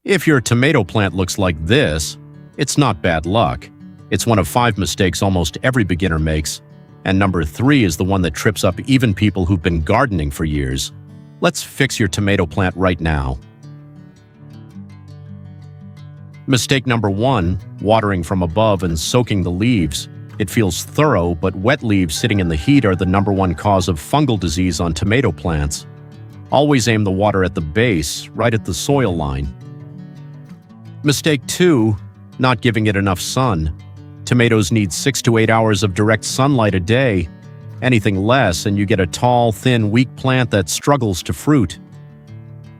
If your tomato plant looks like this, it's not bad luck. It's one of 5 mistakes almost every beginner makes, and number 3 is the one that trips up even people who've been gardening for years. Let's fix your tomato plant right now. Mistake number 1, watering from above and soaking the leaves. It feels thorough, but wet leaves sitting in the heat are the number 1 cause of fungal disease on tomato plants. Always aim the water at the base, right at the soil line. Mistake 2, not giving it enough sun. Tomatoes need 6 to 8 hours of direct sunlight a day. Anything less and you get a tall, thin, weak plant that struggles to fruit.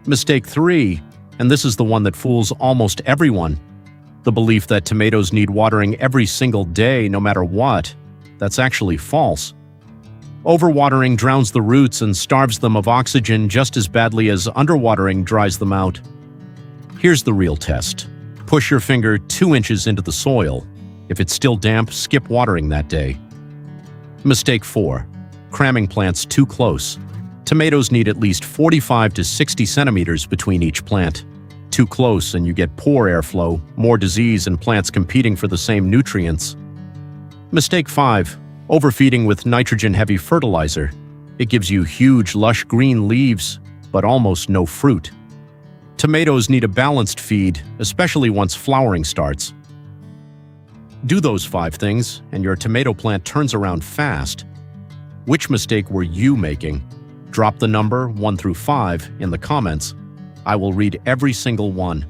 Mistake 3, and this is the one that fools almost everyone. The belief that tomatoes need watering every single day, no matter what. That's actually false. Overwatering drowns the roots and starves them of oxygen just as badly as underwatering dries them out. Here's the real test. Push your finger 2 inches into the soil. If it's still damp, skip watering that day. Mistake 4. Cramming plants too close. Tomatoes need at least 45 to 60 centimeters between each plant. Too close and you get poor airflow, more disease, and plants competing for the same nutrients. Mistake 5. Overfeeding with nitrogen-heavy fertilizer. It gives you huge, lush green leaves, but almost no fruit. Tomatoes need a balanced feed, especially once flowering starts. Do those 5 things, and your tomato plant turns around fast. Which mistake were you making? Drop the number 1 through 5 in the comments. I will read every single one.